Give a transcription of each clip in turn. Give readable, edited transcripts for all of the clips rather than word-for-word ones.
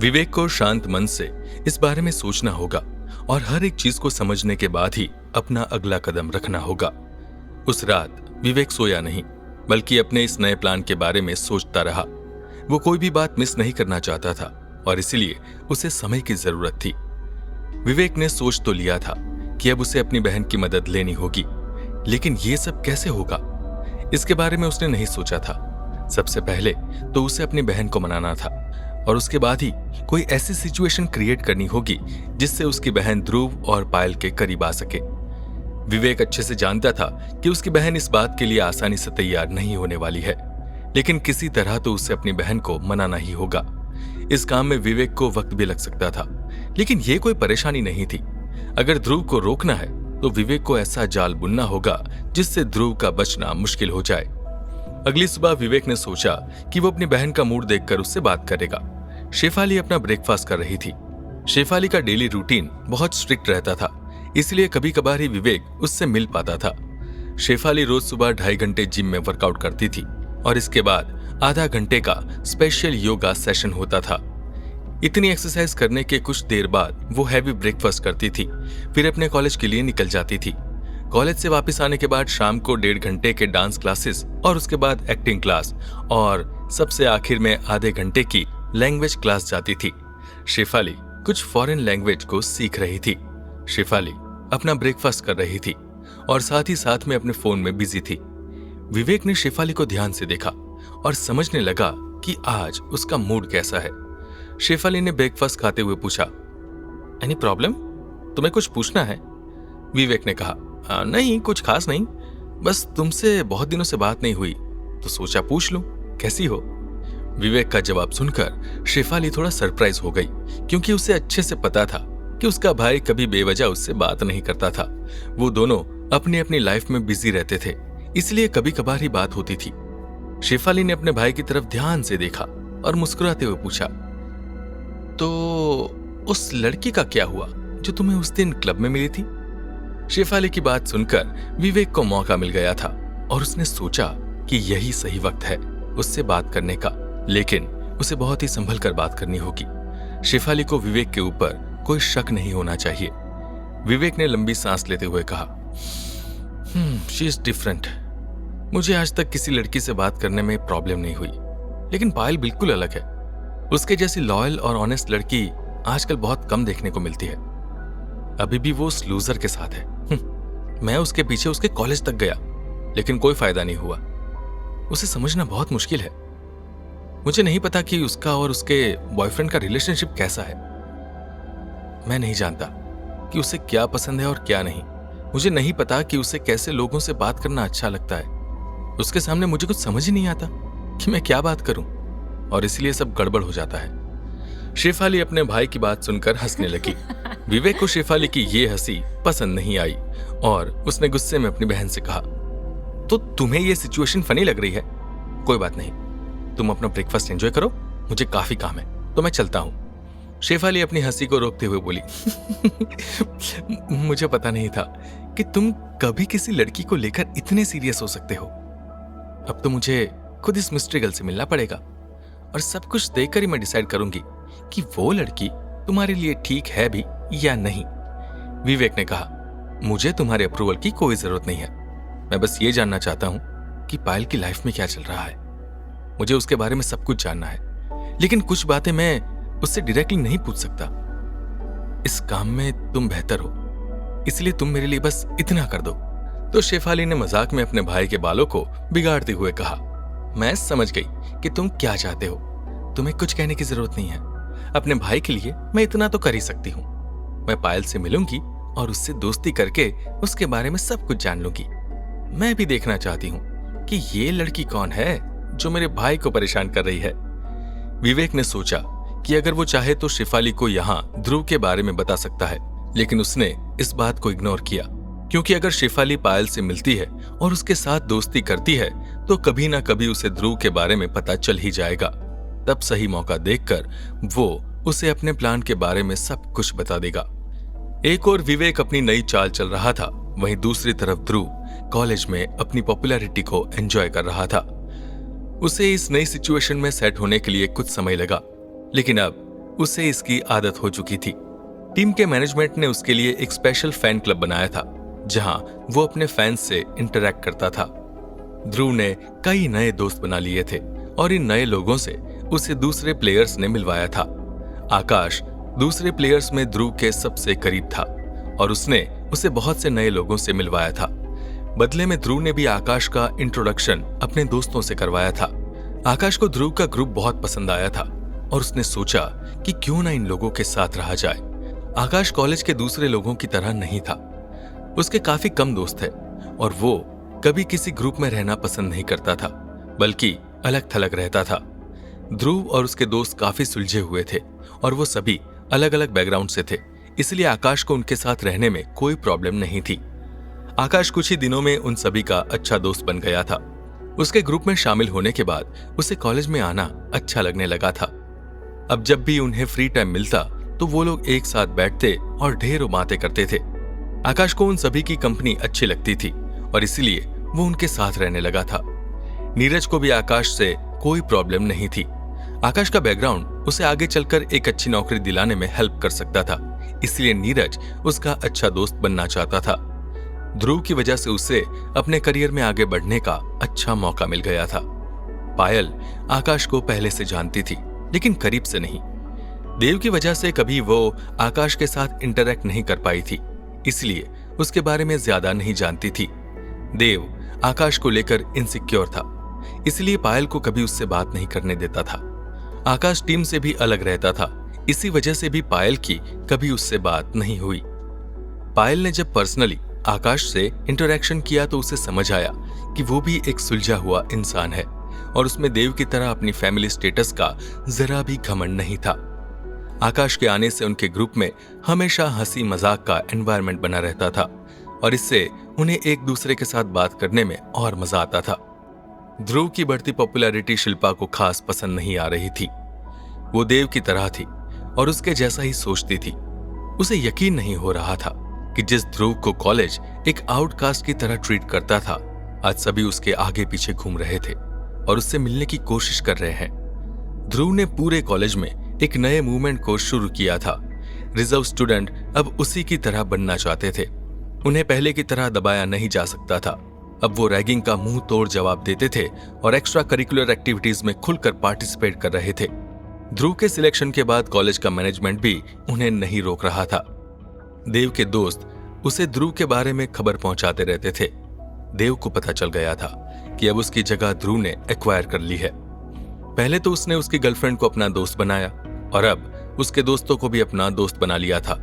विवेक को शांत मन से इस बारे में सोचना होगा और हर एक चीज को समझने के बाद ही अपना अगला कदम रखना होगा। उस रात विवेक सोया नहीं, बल्कि अपने इस नए प्लान के बारे में सोचता रहा। वो कोई भी बात मिस नहीं करना चाहता था और इसलिए उसे समय की जरूरत थी। विवेक ने सोच तो लिया था कि अब उसे अपनी बहन की मदद लेनी होगी, लेकिन ये सब कैसे होगा, इसके बारे में उसने नहीं सोचा था। सबसे पहले तो उसे अपनी बहन को मनाना था और उसके बाद ही कोई ऐसी सिचुएशन क्रिएट करनी होगी जिससे उसकी बहन ध्रुव और पायल के करीब आ सके। विवेक अच्छे से जानता था कि उसकी बहन इस बात के लिए आसानी से तैयार नहीं होने वाली है, लेकिन किसी तरह तो उसे अपनी बहन को मनाना ही होगा। इस काम में विवेक को वक्त भी लग सकता था, लेकिन यह कोई परेशानी नहीं थी। अगर ध्रुव को रोकना है तो विवेक को ऐसा जाल बुनना होगा जिससे ध्रुव का बचना मुश्किल हो जाए। अगली सुबह विवेक ने सोचा कि वो अपनी बहन का मूड देखकर उससे बात करेगा। शेफाली अपना ब्रेकफास्ट कर रही थी। शेफाली का डेली रूटीन बहुत स्ट्रिक्ट रहता था, इसलिए कभी कभार ही विवेक उससे मिल पाता था। शेफाली रोज सुबह 2.5 घंटे जिम में वर्कआउट करती थी और इसके बाद आधा घंटे का स्पेशल योगा सेशन होता था। इतनी एक्सरसाइज करने के कुछ देर बाद वो हैवी ब्रेकफास्ट करती थी, फिर अपने कॉलेज के लिए निकल जाती थी। कॉलेज से वापस आने के बाद शाम को 1.5 घंटे के डांस क्लासेस और उसके बाद एक्टिंग क्लास और सबसे आखिर में आधे घंटे की लैंग्वेज क्लास जाती थी। शेफाली कुछ फॉरेन लैंग्वेज को सीख रही थी। शेफाली अपना ब्रेकफास्ट कर रही थी और साथ ही साथ में अपने फोन में बिजी थी। विवेक ने शेफाली को ध्यान से देखा और समझने लगा कि आज उसका मूड कैसा है। शेफाली ने ब्रेकफास्ट खाते हुए पूछा, एनी प्रॉब्लम? तुम्हें कुछ पूछना है? विवेक ने कहा, नहीं कुछ खास नहीं, बस तुमसे बहुत दिनों से बात नहीं हुई तो सोचा पूछ लूं, कैसी हो? विवेक का जवाब सुनकर शेफाली थोड़ा सरप्राइज हो गई, क्योंकि उसे अच्छे से पता था कि उसका भाई कभी बेवजह उससे बात नहीं करता था। वो दोनों अपनी अपनी लाइफ में बिजी रहते थे, इसलिए कभी कभार ही बात होती थी। शेफाली ने अपने भाई की तरफ ध्यान से देखा और मुस्कुराते हुए पूछा, तो उस लड़की का क्या हुआ जो तुम्हें उस दिन क्लब में मिली थी? शेफाली की बात सुनकर विवेक को मौका मिल गया था और उसने सोचा कि यही सही वक्त है उससे बात करने का, लेकिन उसे बहुत ही संभल कर बात करनी होगी। शेफाली को विवेक के ऊपर कोई शक नहीं होना चाहिए। विवेक ने लंबी सांस लेते हुए कहा, शी इज डिफरेंट। मुझे आज तक किसी लड़की से बात करने में प्रॉब्लम नहीं हुई, लेकिन पायल बिल्कुल अलग है। उसके जैसी लॉयल और ऑनेस्ट लड़की आजकल बहुत कम देखने को मिलती है। अभी भी वो उस लूजर के साथ है। मैं उसके पीछे उसके कॉलेज तक गया, लेकिन कोई फायदा नहीं हुआ। उसे समझना बहुत मुश्किल है। मुझे नहीं पता कि उसका और उसके बॉयफ्रेंड का रिलेशनशिप कैसा है। मैं नहीं जानता कि उसे क्या पसंद है और क्या नहीं। मुझे नहीं पता कि उसे कैसे लोगों से बात करना अच्छा लगता है। उसके सामने मुझे कुछ समझ ही नहीं आता कि मैं क्या बात करूं, और इसलिए सब गड़बड़ हो जाता है। शेफाली अपने भाई की बात सुनकर हंसने लगी। विवेक को शेफाली की ये हंसी पसंद नहीं आई और उसने गुस्से में अपनी बहन से कहा, तो तुम्हें ये सिचुएशन फनी लग रही है? कोई बात नहीं, तुम अपना ब्रेकफास्ट एंजॉय करो, मुझे काफी काम है तो मैं चलता हूं। शेफाली अपनी हंसी को रोकते हुए बोली, मुझे पता नहीं था कि तुम कभी किसी लड़की को लेकर इतने सीरियस हो सकते हो। अब तो मुझे खुद इस मिस्ट्री गर्ल से मिलना पड़ेगा और सब कुछ देखकर ही मैं डिसाइड करूंगी कि वो लड़की तुम्हारे लिए ठीक है भी या नहीं। विवेक ने कहा, मुझे तुम्हारे अप्रूवल की कोई जरूरत नहीं है। मैं बस ये जानना चाहता हूं कि पायल की लाइफ में क्या चल रहा है। मुझे उसके बारे में सब कुछ जानना है, लेकिन कुछ बातें मैं उससे डायरेक्टली नहीं पूछ सकता। इस काम में तुम बेहतर हो, इसलिए तुम मेरे लिए बस इतना कर दो। तो शेफाली ने मजाक में अपने भाई के बालों को बिगाड़ते हुए कहा, मैं समझ गई कि तुम क्या चाहते हो। तुम्हें कुछ कहने की जरूरत नहीं है। अपने भाई के लिए मैं इतना तो कर ही सकती हूँ। मैं पायल से मिलूंगी और उससे दोस्ती करके उसके बारे में सब कुछ जान लूंगी। मैं भी देखना चाहती हूँ कि ये लड़की कौन है जो मेरे भाई को परेशान कर रही है। विवेक ने सोचा कि अगर वो चाहे तो शेफाली को यहाँ ध्रुव के बारे में बता सकता है, लेकिन उसने इस बात को इग्नोर किया, क्योंकि अगर शेफाली पायल से मिलती है और उसके साथ दोस्ती करती है तो कभी ना कभी उसे ध्रुव के बारे में पता चल ही जाएगा। तब सही मौका देखकर वो उसे अपने प्लान के बारे में सब कुछ बता देगा। एक और विवेक अपनी नई चाल चल रहा था, वहीं दूसरी तरफ ध्रुव कॉलेज में अपनी पॉपुलैरिटी को एंजॉय कर रहा था। उसे इस नई सिचुएशन में सेट होने के लिए कुछ समय लगा, लेकिन अब उसे इसकी आदत हो चुकी थी। टीम के मैनेजमेंट ने उसके लिए एक स्पेशल फैन क्लब बनाया था, जहां वो अपने फैंस से इंटरैक्ट करता था। ध्रुव ने कई नए दोस्त बना लिए थे और इन नए लोगों से उसे दूसरे प्लेयर्स ने मिलवाया था। आकाश दूसरे प्लेयर्स में ध्रुव के सबसे करीब था और उसने उसे बहुत से नए लोगों से मिलवाया था। बदले में ध्रुव ने भी आकाश का इंट्रोडक्शन अपने दोस्तों से करवाया था। आकाश को ध्रुव का ग्रुप बहुत पसंद आया था और उसने सोचा कि क्यों ना इन लोगों के साथ रहा जाए। आकाश कॉलेज के दूसरे लोगों की तरह नहीं था। उसके काफी कम दोस्त थे और वो कभी किसी ग्रुप में रहना पसंद नहीं करता था, बल्कि अलग थलग रहता था। ध्रुव और उसके दोस्त काफी सुलझे हुए थे और वो सभी अलग अलग बैकग्राउंड से थे, इसलिए आकाश को उनके साथ रहने में कोई प्रॉब्लम नहीं थी। आकाश कुछ ही दिनों में उन सभी का अच्छा दोस्त बन गया था। उसके ग्रुप में शामिल होने के बाद उसे कॉलेज में आना अच्छा लगने लगा था। अब जब भी उन्हें फ्री टाइम मिलता तो वो लोग एक साथ बैठते और ढेरों बातें करते थे। आकाश को उन सभी की कंपनी अच्छी लगती थी और इसीलिए वो उनके साथ रहने लगा था। नीरज को भी आकाश से कोई प्रॉब्लम नहीं थी। आकाश का बैकग्राउंड उसे आगे चलकर एक अच्छी नौकरी दिलाने में हेल्प कर सकता था, इसलिए नीरज उसका अच्छा दोस्त बनना चाहता था। ध्रुव की वजह से उसे अपने करियर में आगे बढ़ने का अच्छा मौका मिल गया था। पायल आकाश को पहले से जानती थी, लेकिन करीब से नहीं। देव की वजह से कभी वो आकाश के साथ इंटरैक्ट नहीं कर पाई थी, इसलिए उसके बारे में ज्यादा नहीं जानती थी। देव आकाश को लेकर इनसिक्योर था, इसलिए पायल को कभी उससे बात नहीं करने देता था। आकाश टीम से भी अलग रहता था, इसी वजह से भी पायल की कभी उससे बात नहीं हुई। पायल ने जब पर्सनली आकाश से इंटरैक्शन किया तो उसे समझ आया कि वो भी एक सुलझा हुआ इंसान है और उसमें देव की तरह अपनी फैमिली स्टेटस का जरा भी घमंड नहीं था। आकाश के आने से उनके ग्रुप में हमेशा हंसी मजाक का एनवायरनमेंट बना रहता था और इससे उन्हें एक दूसरे के साथ बात करने में और मजा आता था। ध्रुव की बढ़ती पॉपुलैरिटी शिल्पा को खास पसंद नहीं आ रही थी। वो देव की तरह थी और उसके जैसा ही सोचती थी। उसे यकीन नहीं हो रहा था कि जिस ध्रुव को कॉलेज एक आउटकास्ट की तरह ट्रीट करता था, आज सभी उसके आगे पीछे घूम रहे थे और उससे मिलने की कोशिश कर रहे हैं। ध्रुव ने पूरे कॉलेज में एक नए मूवमेंट को शुरू किया था। रिजर्व स्टूडेंट अब उसी की तरह बनना चाहते थे। उन्हें पहले की तरह दबाया नहीं जा सकता था। अब वो रैगिंग का मुंह तोड़ जवाब देते थे और एक्स्ट्रा करिकुलर एक्टिविटीज में खुलकर पार्टिसिपेट कर रहे थे। ध्रुव के सिलेक्शन के बाद कॉलेज का मैनेजमेंट भी उन्हें नहीं रोक रहा था। देव के दोस्त उसे ध्रुव के बारे में खबर पहुंचाते रहते थे। देव को पता चल गया था कि अब उसकी जगह ध्रुव ने एक्वायर कर ली है। पहले तो उसने उसकी गर्लफ्रेंड को अपना दोस्त बनाया और अब उसके दोस्तों को भी अपना दोस्त बना लिया था।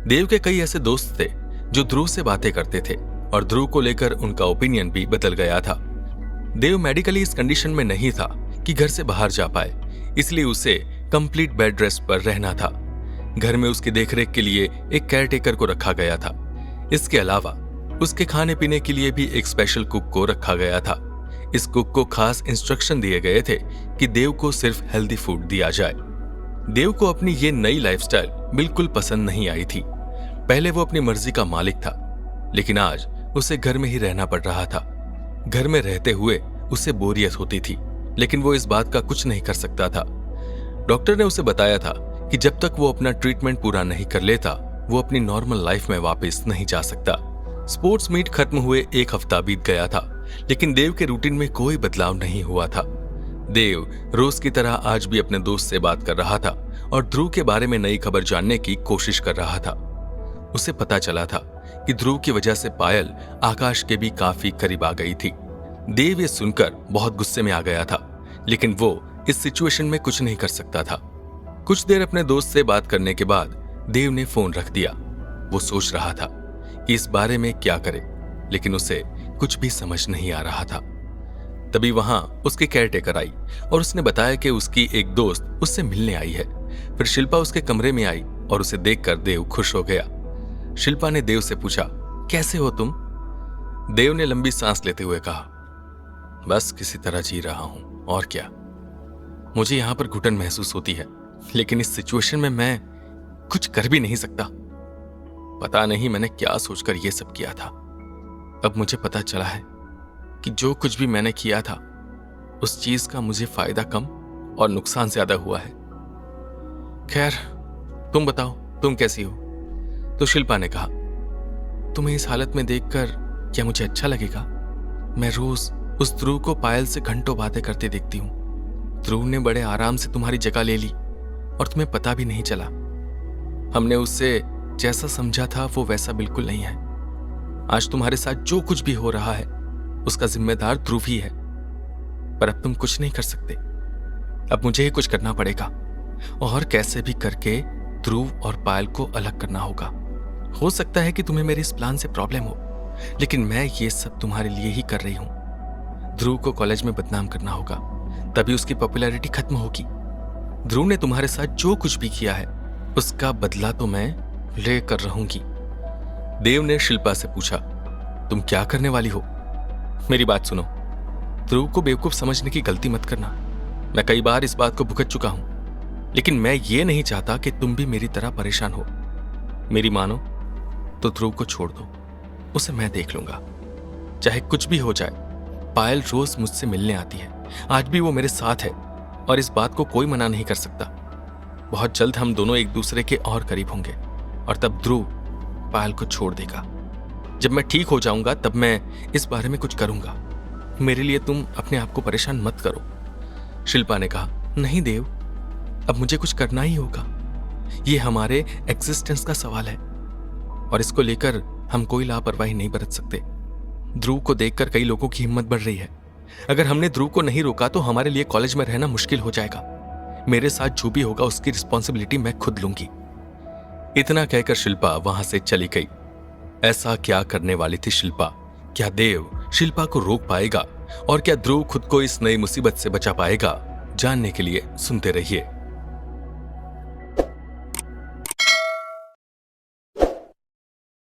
देव के कई ऐसे दोस्त थे जो ध्रुव से बातें करते थे और ध्रुव को लेकर उनका ओपिनियन भी बदल गया था। देव मेडिकली इस कंडीशन में नहीं था कि घर से बाहर जा पाए, इसलिए उसे कंप्लीट बेड रेस्ट पर रहना था। घर में उसकी देखरेख के लिए एक केयरटेकर को रखा गया था। इसके अलावा उसके खाने पीने के लिए भी एक स्पेशल कुक को रखा गया था। इस कुक को खास इंस्ट्रक्शन दिए गए थे कि देव को सिर्फ हेल्दी फूड दिया जाए। देव को अपनी ये नई लाइफस्टाइल बिल्कुल पसंद नहीं आई थी। पहले वो अपनी मर्जी का मालिक था, लेकिन आज उसे घर में ही रहना पड़ रहा था। घर में रहते हुए उसे बोरियत होती थी, लेकिन वो इस बात का कुछ नहीं कर सकता था। डॉक्टर ने उसे बताया था कि जब तक वो अपना ट्रीटमेंट पूरा नहीं कर लेता, वो अपनी नॉर्मल लाइफ में वापस नहीं जा सकता। स्पोर्ट्स मीट खत्म हुए एक हफ्ता बीत गया था, लेकिन देव के रूटीन में कोई बदलाव नहीं हुआ था। देव रोज की तरह आज भी अपने दोस्त से बात कर रहा था और ध्रुव के बारे में नई खबर जानने की कोशिश कर रहा था। उसे पता चला था कि ध्रुव की वजह से पायल आकाश के भी काफी करीब आ गई थी। देव ये सुनकर बहुत गुस्से में आ गया था, लेकिन वो इस सिचुएशन में कुछ नहीं कर सकता था। कुछ देर अपने दोस्त से बात करने के बाद देव ने फोन रख दिया। वो सोच रहा था कि इस बारे में क्या करे, लेकिन उसे कुछ भी समझ नहीं आ रहा था। तभी वहां उसकी केयरटेकर आई और उसने बताया कि उसकी एक दोस्त उससे मिलने आई है। फिर शिल्पा उसके कमरे में आई और उसे देखकर देव खुश हो गया। शिल्पा ने देव से पूछा, कैसे हो तुम? देव ने लंबी सांस लेते हुए कहा, बस किसी तरह जी रहा हूं, और क्या। मुझे यहां पर घुटन महसूस होती है, लेकिन इस सिचुएशन में मैं कुछ कर भी नहीं सकता। पता नहीं मैंने क्या सोचकर यह सब किया था। अब मुझे पता चला है कि जो कुछ भी मैंने किया था, उस चीज का मुझे फायदा कम और नुकसान ज्यादा हुआ है। खैर, तुम बताओ, तुम कैसी हो? तो शिल्पा ने कहा, तुम्हें इस हालत में देखकर क्या मुझे अच्छा लगेगा? मैं रोज उस ध्रुव को पायल से घंटों बातें करते देखती हूँ। ध्रुव ने बड़े आराम से तुम्हारी जगह ले ली और तुम्हें पता भी नहीं चला। हमने उससे जैसा समझा था वो वैसा बिल्कुल नहीं है। आज तुम्हारे साथ जो कुछ भी हो रहा है उसका जिम्मेदार ध्रुव ही है। पर अब तुम कुछ नहीं कर सकते। अब मुझे ही कुछ करना पड़ेगा और कैसे भी करके ध्रुव और पायल को अलग करना होगा। हो सकता है कि तुम्हें मेरे इस प्लान से प्रॉब्लम हो, लेकिन मैं ये सब तुम्हारे लिए ही कर रही हूं। ध्रुव को कॉलेज में बदनाम करना होगा, तभी उसकी पॉपुलैरिटी खत्म होगी। ध्रुव ने तुम्हारे साथ जो कुछ भी किया है उसका बदला तो मैं ले कर रहूंगी। देव ने शिल्पा से पूछा, तुम क्या करने वाली हो? मेरी बात सुनो, ध्रुव को बेवकूफ समझने की गलती मत करना। मैं कई बार इस बात को भुगत चुका हूं, लेकिन मैं ये नहीं चाहता कि तुम भी मेरी तरह परेशान हो। मेरी मानो तो ध्रुव को छोड़ दो, उसे मैं देख लूंगा। चाहे कुछ भी हो जाए, पायल रोज मुझसे मिलने आती है। आज भी वो मेरे साथ है और इस बात को कोई मना नहीं कर सकता। बहुत जल्द हम दोनों एक दूसरे के और करीब होंगे और तब ध्रुव पायल को छोड़ देगा। जब मैं ठीक हो जाऊंगा तब मैं इस बारे में कुछ करूंगा। मेरे लिए तुम अपने आप को परेशान मत करो। शिल्पा ने कहा, नहीं देव, अब मुझे कुछ करना ही होगा। ये हमारे एग्जिस्टेंस का सवाल है और इसको लेकर हम कोई लापरवाही नहीं बरत सकते। ध्रुव को देखकर कई लोगों की हिम्मत बढ़ रही है। अगर हमने ध्रुव को नहीं रोका तो हमारे लिए कॉलेज में रहना मुश्किल हो जाएगा। मेरे साथ जो भी होगा उसकी रिस्पॉन्सिबिलिटी मैं खुद लूंगी। इतना कहकर शिल्पा वहां से चली गई। ऐसा क्या करने वाली थी शिल्पा? क्या देव शिल्पा को रोक पाएगा और क्या ध्रुव खुद को इस नई मुसीबत से बचा पाएगा? जानने के लिए सुनते रहिए।